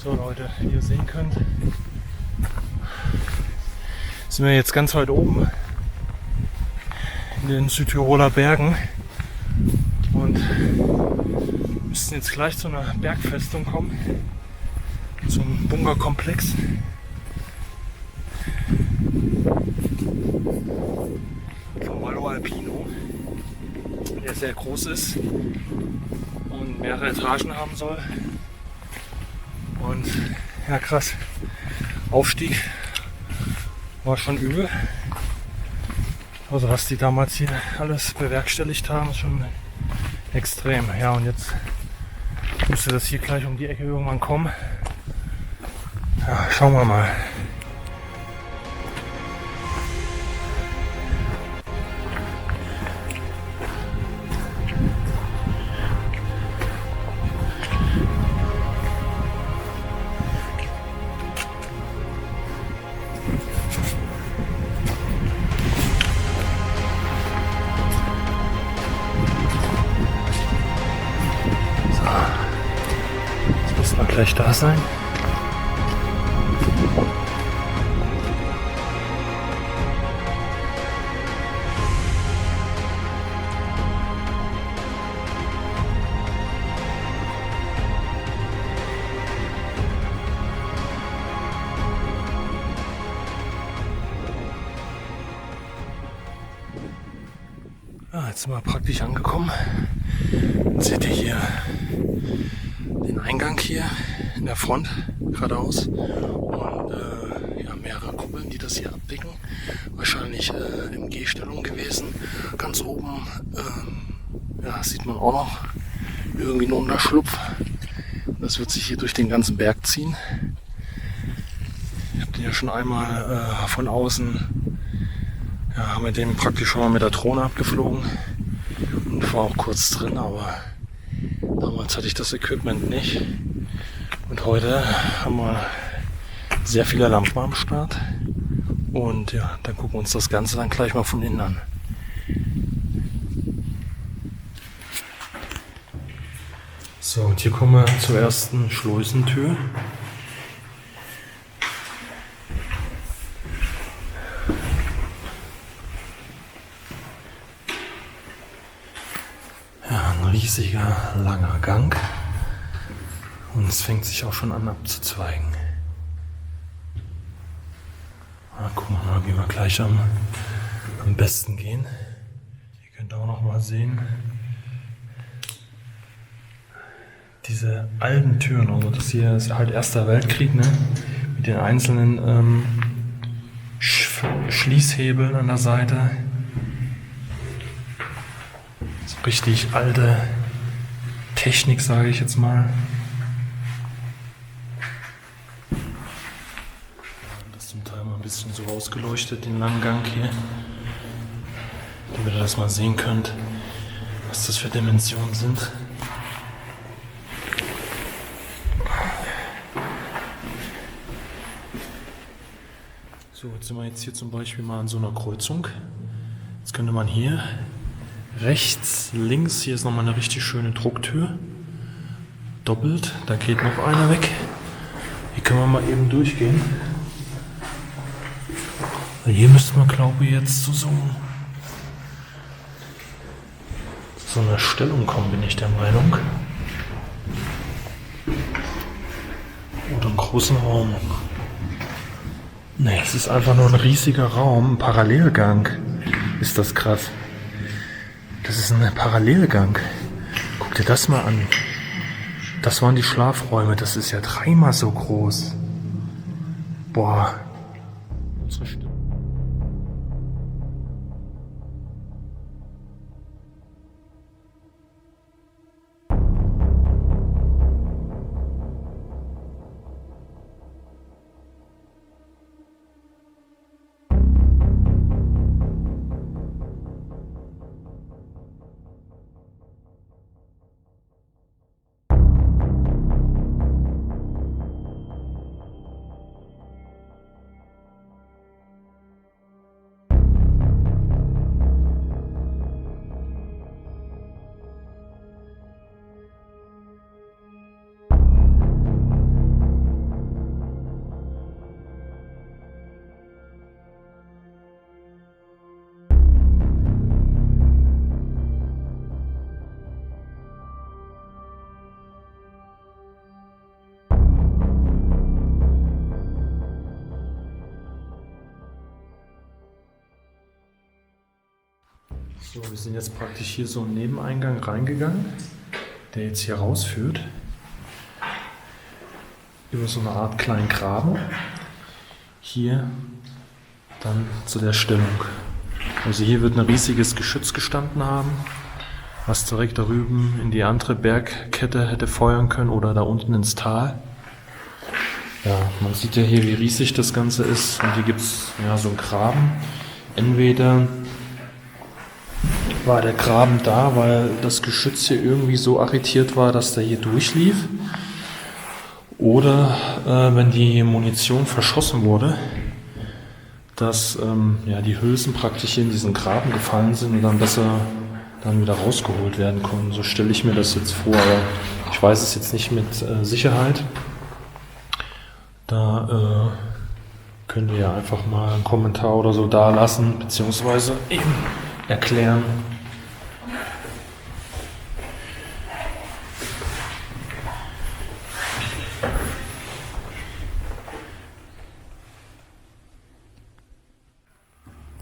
So Leute, wie ihr sehen könnt, sind wir jetzt ganz weit oben in den Südtiroler Bergen und müssen jetzt gleich zu einer Bergfestung kommen, zum Bunkerkomplex. Vom Vallo Alpino, der sehr groß ist und mehrere Etagen haben soll. Und ja, krass, Aufstieg war schon übel. Also was die damals hier alles bewerkstelligt haben, ist schon extrem. Ja, und jetzt müsste das hier gleich um die Ecke irgendwann kommen. Ja, schauen wir mal. Gleich da sein. Ja, jetzt sind wir praktisch angekommen. Dann seht ihr hier den Eingang hier in der Front geradeaus und ja, mehrere Kuppeln, die das hier abdecken. Wahrscheinlich in G-Stellung gewesen. Ganz oben ja, sieht man auch noch irgendwie einen Unterschlupf. Das wird sich hier durch den ganzen Berg ziehen. Ich habe den ja schon einmal von außen, ja, haben wir den praktisch schon mal mit der Drohne abgeflogen und war auch kurz drin, aber damals hatte ich das Equipment nicht. Und heute haben wir sehr viele Lampen am Start. Und ja, dann gucken wir uns das Ganze dann gleich mal von innen an. So, und hier kommen wir zur ersten Schleusentür. Ja, ein riesiger, langer Gang. Und es fängt sich auch schon an abzuzweigen. Na, gucken wir mal, wie wir gleich am besten gehen. Ihr könnt auch noch mal sehen, diese alten Türen, also das hier ist halt Erster Weltkrieg, ne? Mit den einzelnen Schließhebeln an der Seite. So richtig alte Technik, sage ich jetzt mal. Zum Teil mal ein bisschen so ausgeleuchtet, den langen Gang hier, damit ihr das mal sehen könnt, was das für Dimensionen sind. So, jetzt sind wir jetzt hier zum Beispiel mal an so einer Kreuzung. Jetzt könnte man hier rechts, links, hier ist nochmal eine richtig schöne Drucktür, doppelt, da geht noch einer weg. Hier können wir mal eben durchgehen. Hier müssten wir, glaube ich, jetzt zu so einer Stellung kommen, bin ich der Meinung. Oder einen großen Raum. Ne, es ist einfach nur ein riesiger Raum, ein Parallelgang. Ist das krass. Das ist ein Parallelgang. Guck dir das mal an. Das waren die Schlafräume, das ist ja 3-mal so groß. Boah. Unsere Stimme. So, wir sind jetzt praktisch hier so einen Nebeneingang reingegangen, der jetzt hier rausführt. Über so eine Art kleinen Graben. Hier dann zu der Stellung. Also hier wird ein riesiges Geschütz gestanden haben, was direkt da drüben in die andere Bergkette hätte feuern können oder da unten ins Tal. Ja, man sieht ja hier, wie riesig das Ganze ist. Und hier gibt es ja so einen Graben. Entweder war der Graben da, weil das Geschütz hier irgendwie so arretiert war, dass der hier durchlief. Oder wenn die Munition verschossen wurde, dass ja, die Hülsen praktisch hier in diesen Graben gefallen sind und dann besser dann wieder rausgeholt werden konnten. So stelle ich mir das jetzt vor, aber ich weiß es jetzt nicht mit Sicherheit. Da könnt ihr ja einfach mal einen Kommentar oder so da lassen, beziehungsweise eben erklären.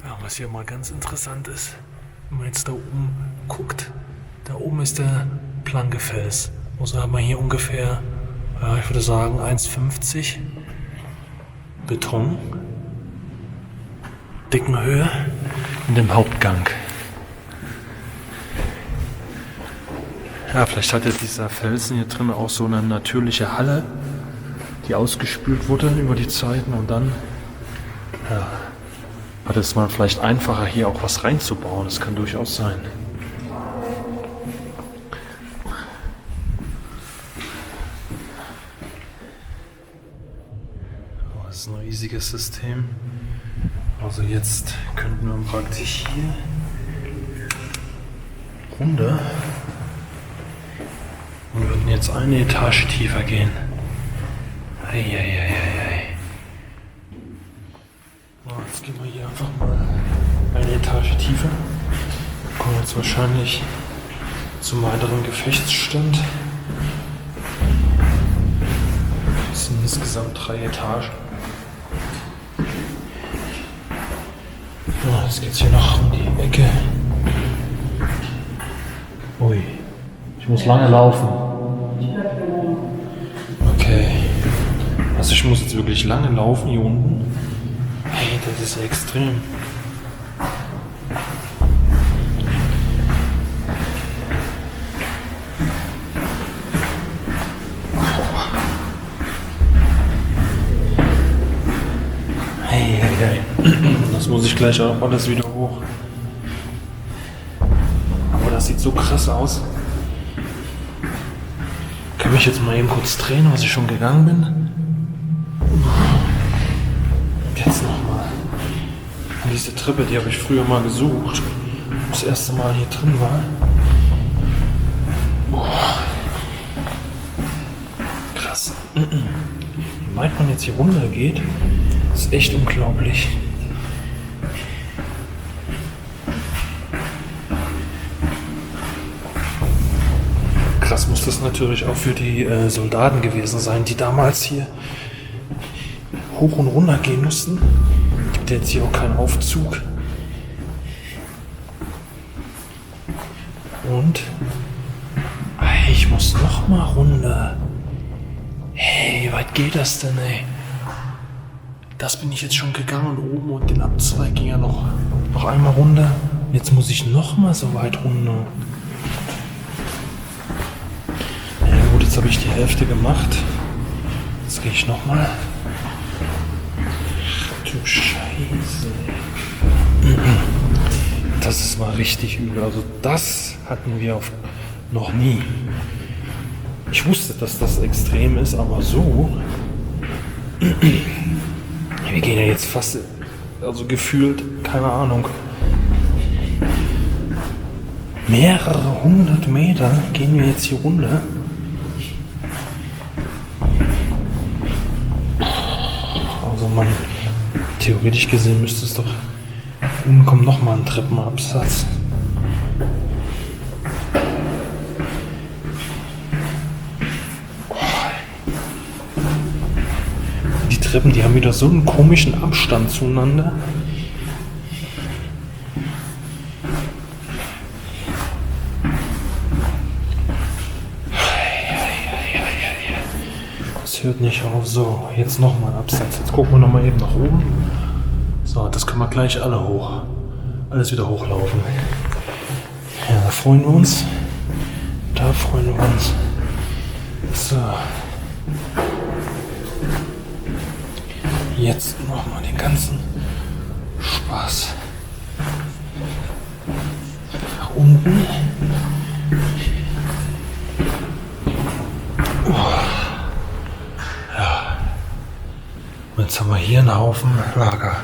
Ja, was hier mal ganz interessant ist, wenn man jetzt da oben guckt, da oben ist der Plankefels. Also haben wir hier ungefähr, ja, ich würde sagen 1,50 Beton, dicken Höhe in dem Hauptgang. Ja, vielleicht hat ja dieser Felsen hier drin auch so eine natürliche Halle, die ausgespült wurde über die Zeiten und dann ja, hat es mal vielleicht einfacher hier auch was reinzubauen. Das kann durchaus sein. Das ist ein riesiges System. Also jetzt könnten wir praktisch hier runter und würden jetzt eine Etage tiefer gehen. Eieieiei. Jetzt gehen wir hier einfach mal eine Etage tiefer. Kommen jetzt wahrscheinlich zum weiteren Gefechtsstand. Das sind insgesamt 3 Etagen. Ja, jetzt geht's hier noch um die Ecke. Ui, ich muss lange laufen. Okay. Also ich muss jetzt wirklich lange laufen hier unten. Hey, das ist extrem. Hey, hey, hey. Das muss ich gleich auch alles wieder hoch. Aber das sieht so krass aus. Kann mich jetzt mal eben kurz drehen, was ich schon gegangen bin. Jetzt nochmal. Diese Treppe, die habe ich früher mal gesucht. Das erste Mal hier drin war. Boah. Krass. Wie weit man jetzt hier runter geht, ist echt unglaublich. Krass muss das natürlich auch für die Soldaten gewesen sein, die damals hier hoch und runter gehen mussten. Gibt jetzt hier auch keinen Aufzug. Und ich muss noch mal runter. Hey, wie weit geht das denn, ey? Das bin ich jetzt schon gegangen und oben und den Abzweig ging ja noch einmal runter. Jetzt muss ich noch mal so weit runter. Ja gut, jetzt habe ich die Hälfte gemacht. Jetzt gehe ich noch mal. Du Scheiße. Das ist mal richtig übel. Also das hatten wir noch nie. Ich wusste, dass das extrem ist, aber so. Wir gehen ja jetzt fast, also gefühlt, keine Ahnung, mehrere 100 Meter gehen wir jetzt hier runter. Also man, theoretisch gesehen müsste es doch, unten kommt nochmal ein Treppenabsatz. Die Treppen, die haben wieder so einen komischen Abstand zueinander. Es hört nicht auf. So, jetzt nochmal Absatz. Jetzt gucken wir nochmal eben nach oben. So, das können wir gleich alle hoch. Alles wieder hochlaufen. Ja, da freuen wir uns. Da freuen wir uns. So. Jetzt nochmal den ganzen Spaß nach unten. Ja. Und jetzt haben wir hier einen Haufen Lager.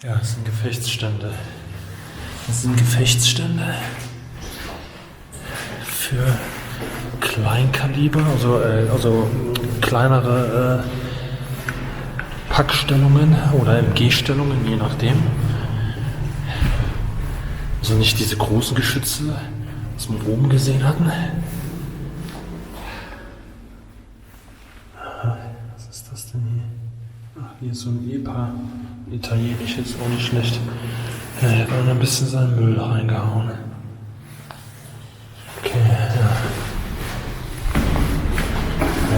Ja, das sind Gefechtsstände. Das sind Gefechtsstände für Kleinkaliber, also kleinere Packstellungen oder MG-Stellungen, je nachdem. Also nicht diese großen Geschütze, was wir oben gesehen hatten. Aha, was ist das denn hier? Ach, hier ist so ein Ehepaar. Italienisch ist auch nicht schlecht. Ja, er hat auch ein bisschen seinen Müll reingehauen. Okay, ja.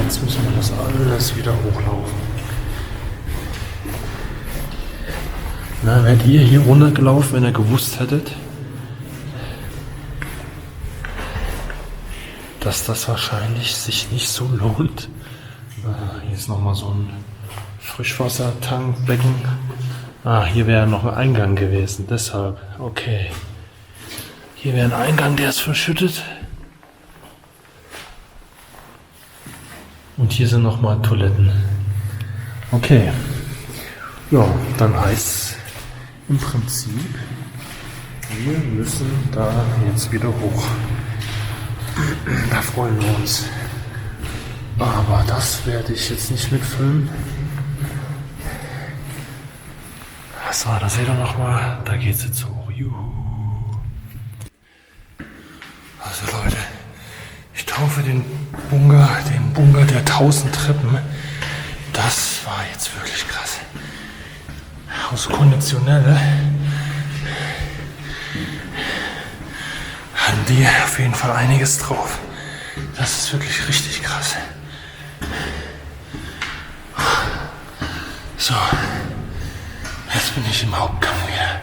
Jetzt müssen wir das alles wieder hochlaufen. Na, wärt ihr hier runtergelaufen, wenn ihr gewusst hättet, dass das wahrscheinlich sich nicht so lohnt. Hier ist nochmal so ein Frischwassertankbecken. Ah, hier wäre noch ein Eingang gewesen, deshalb. Okay. Hier wäre ein Eingang, der ist verschüttet. Und hier sind nochmal Toiletten. Okay. Ja, dann heißt es im Prinzip, wir müssen da jetzt wieder hoch. Da freuen wir uns. Aber das werde ich jetzt nicht mitfilmen. So, da seht ihr nochmal, da geht's jetzt hoch. Juhu. Also Leute, ich taufe den Bunker der 1000 Treppen. Das war jetzt wirklich krass. Aus konditionell haben die auf jeden Fall einiges drauf. Das ist wirklich richtig krass. So. Jetzt bin ich im Hauptgang wieder.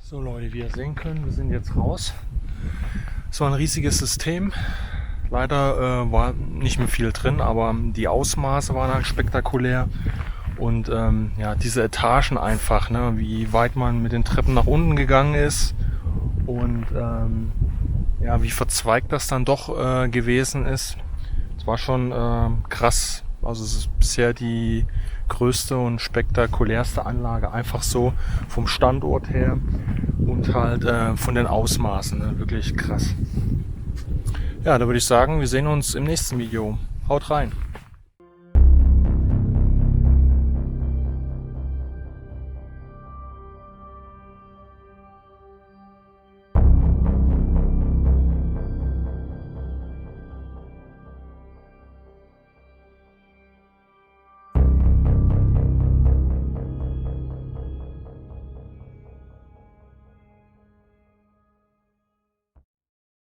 So Leute, wie ihr sehen könnt, wir sind jetzt raus. Es war ein riesiges System. Leider war nicht mehr viel drin, aber die Ausmaße waren halt spektakulär. Und ja, diese Etagen einfach, ne, wie weit man mit den Treppen nach unten gegangen ist und ja, wie verzweigt das dann doch gewesen ist. Es war schon krass. Also es ist bisher die größte und spektakulärste Anlage, einfach so vom Standort her und halt von den Ausmaßen, ne, wirklich krass. Ja, da würde ich sagen, wir sehen uns im nächsten Video. Haut rein!